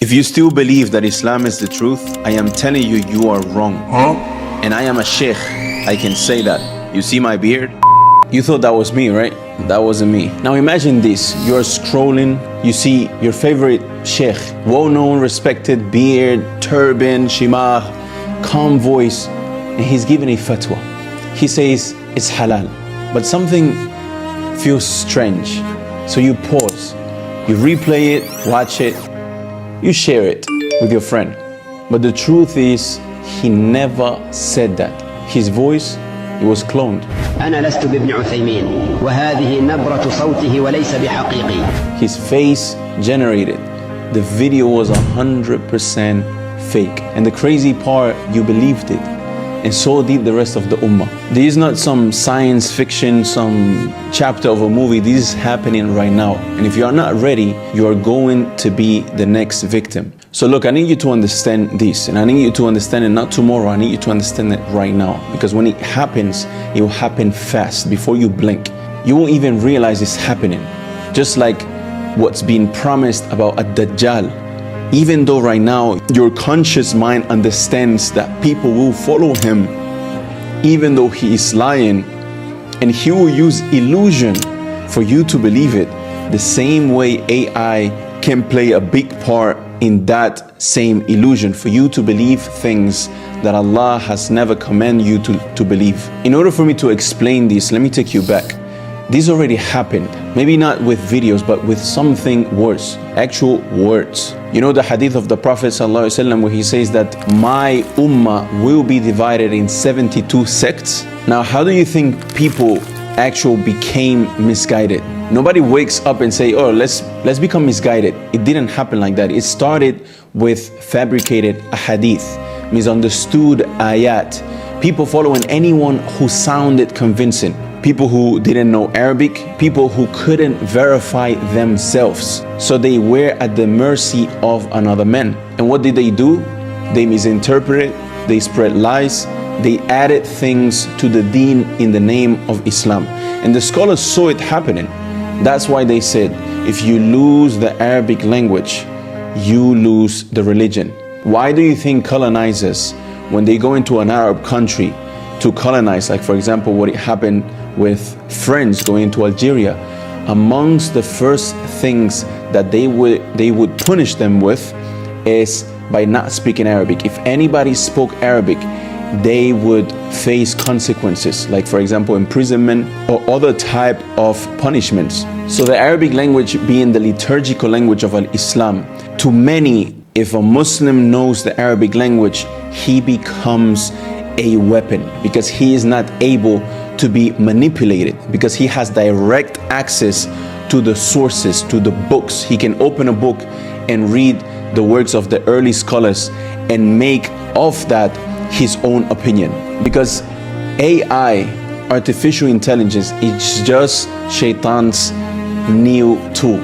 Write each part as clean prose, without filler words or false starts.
If you still believe that Islam is the truth, I am telling you, you are wrong. And I am a sheikh, I can say that. You see my beard? You thought that was me, right? That wasn't me. Now imagine this, you're scrolling, you see your favorite sheikh, well-known, respected, beard, turban, shimar, calm voice, and he's giving a fatwa. He says it's halal, but something feels strange. So you pause, you replay it, watch it, you share it with your friend. But the truth is, he never said that. His voice, it was cloned. أنا لست بابن عثيمين وهذه نبرة صوته وليس بحقيقي. His face generated. The video was 100% fake. And the crazy part, you believed it. And so did the rest of the ummah. This is not some science fiction, some chapter of a movie. This is happening right now. And if you are not ready, you are going to be the next victim. So look, I need you to understand this, and I need you to understand it not tomorrow, I need you to understand it right now. Because when it happens, it will happen fast, before you blink. You won't even realize it's happening. Just like what's being promised about Ad-Dajjal. Even though right now, your conscious mind understands that people will follow him, even though he is lying, and he will use illusion for you to believe it, the same way AI can play a big part in that same illusion for you to believe things that Allah has never commanded you to believe. In order for me to explain this, let me take you back. This already happened, maybe not with videos, but with something worse, actual words. You know the hadith of the Prophet ﷺ where he says that my ummah will be divided in 72 sects. Now, how do you think people actually became misguided? Nobody wakes up and say, oh, let's become misguided. It didn't happen like that. It started with fabricated ahadith, misunderstood ayat, people following anyone who sounded convincing, people who didn't know Arabic, people who couldn't verify themselves. So they were at the mercy of another man. And what did they do? They misinterpreted, they spread lies, they added things to the deen in the name of Islam. And the scholars saw it happening. That's why they said, if you lose the Arabic language, you lose the religion. Why do you think colonizers, when they go into an Arab country to colonize, like for example what happened with friends going into Algeria, amongst the first things that they would punish them with is by not speaking Arabic. If anybody spoke Arabic, they would face consequences, like for example imprisonment or other type of punishments. So the Arabic language being the liturgical language of Islam, to many, if a Muslim knows the Arabic language, he becomes a weapon, because he is not able to be manipulated, because he has direct access to the sources, to the books. He can open a book and read the works of the early scholars and make of that his own opinion. Because AI, artificial intelligence, is just Shaitan's new tool.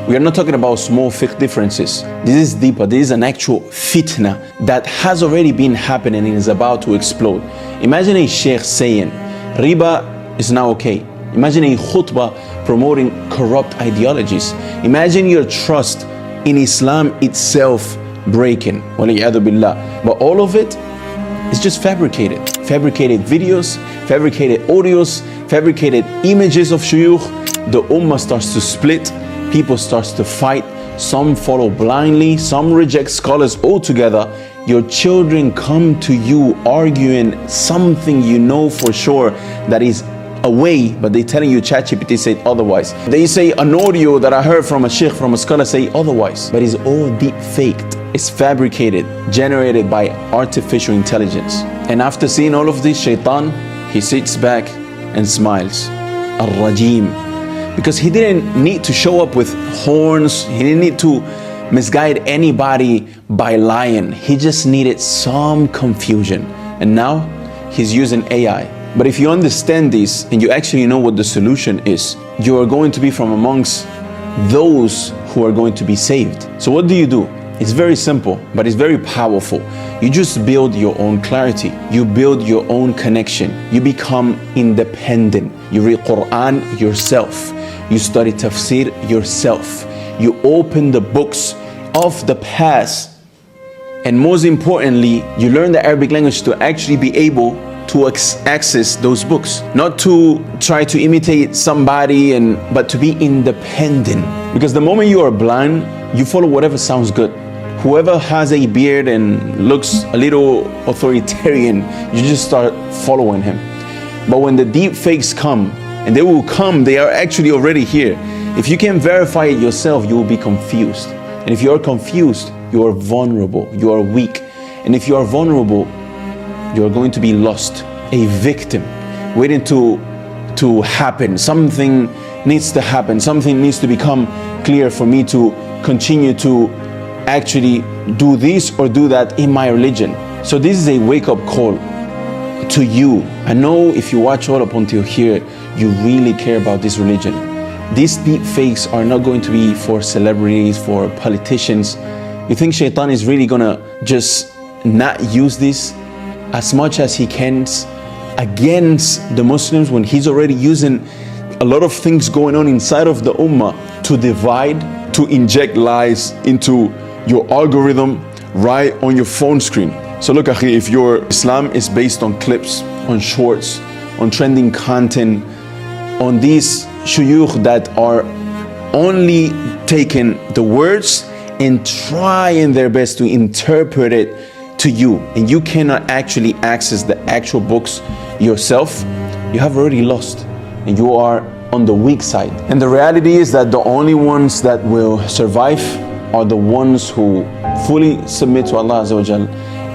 We are not talking about small fiqh differences. This is deeper. This is an actual fitna that has already been happening and is about to explode. Imagine a sheikh saying, riba is now okay. Imagine a khutbah promoting corrupt ideologies. Imagine your trust in Islam itself breaking. Waliyadu billah. But all of it is just fabricated. Fabricated videos, fabricated audios, fabricated images of shuyukh. The ummah starts to split. People starts to fight. Some follow blindly, some reject scholars altogether. Your children come to you arguing something you know for sure that is away, but they telling you ChatGPT said otherwise. They say an audio that I heard from a sheikh, from a scholar, say otherwise, but it's all deep faked. It's fabricated, generated by artificial intelligence. And after seeing all of this, Shaitan, he sits back and smiles. Ar-Rajim. Because he didn't need to show up with horns. He didn't need to misguide anybody by lying. He just needed some confusion. And now he's using AI. But if you understand this and you actually know what the solution is, you are going to be from amongst those who are going to be saved. So what do? It's very simple, but it's very powerful. You just build your own clarity. You build your own connection. You become independent. You read Quran yourself. You study tafsir yourself. You open the books of the past. And most importantly, you learn the Arabic language to actually be able to access those books. Not to try to imitate somebody, but to be independent. Because the moment you are blind, you follow whatever sounds good. Whoever has a beard and looks a little authoritarian, you just start following him. But when the deep fakes come, and they will come, they are actually already here. If you can verify it yourself, you will be confused. And if you are confused, you are vulnerable, you are weak. And if you are vulnerable, you are going to be lost, a victim, waiting to happen. Something needs to happen, something needs to become clear for me to continue to actually do this or do that in my religion. So this is a wake-up call to you. I know if you watch all up until here, you really care about this religion. These deep fakes are not going to be for celebrities, for politicians. You think Shaitan is really gonna just not use this as much as he can against the Muslims when he's already using a lot of things going on inside of the Ummah to divide, to inject lies into your algorithm right on your phone screen? So look, akhi, if your Islam is based on clips, on shorts, on trending content, on these shuyukh that are only taking the words and trying their best to interpret it to you, and you cannot actually access the actual books yourself, you have already lost and you are on the weak side. And the reality is that the only ones that will survive are the ones who fully submit to Allah Azza wa Jal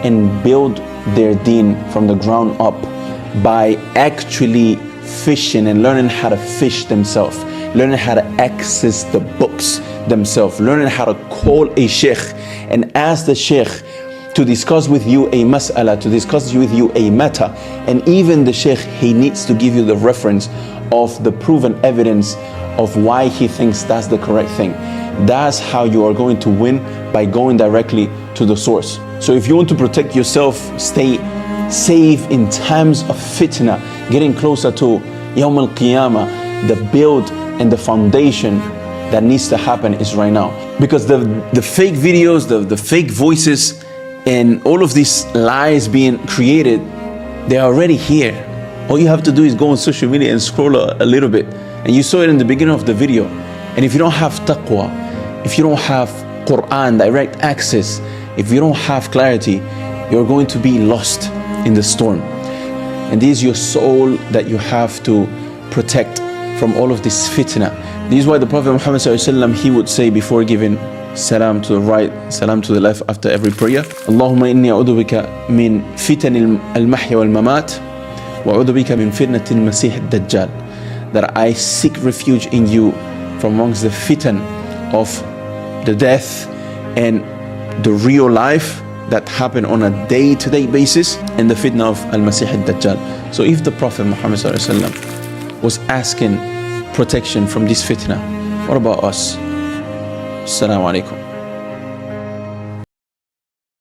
and build their deen from the ground up by actually fishing and learning how to fish themselves, learning how to access the books themselves, learning how to call a sheikh and ask the sheikh to discuss with you a mas'ala, to discuss with you a matter. And even the sheikh, he needs to give you the reference of the proven evidence of why he thinks that's the correct thing. That's how you are going to win, by going directly to the source. So if you want to protect yourself, stay safe in times of fitna, getting closer to Yawm al-Qiyamah, the build and the foundation that needs to happen is right now. Because the fake videos, the fake voices, and all of these lies being created, they're already here. All you have to do is go on social media and scroll a little bit. And you saw it in the beginning of the video. And if you don't have taqwa, if you don't have Quran, direct access, if you don't have clarity, you're going to be lost in the storm. And this is your soul that you have to protect from all of this fitna. This is why the Prophet Muhammad ﷺ, he would say before giving salam to the right, salam to the left after every prayer, Allahumma inni a'udhu bika min fitan al-mahya wal-mamat wa a'udhu bika min fitnat al-masih al-dajjal. That I seek refuge in you from amongst the fitan of the death and the real life that happen on a day-to-day basis, and the fitna of al-masih al-dajjal. So if the Prophet Muhammad ﷺ was asking protection from this fitna, what about us? Assalamu alaikum.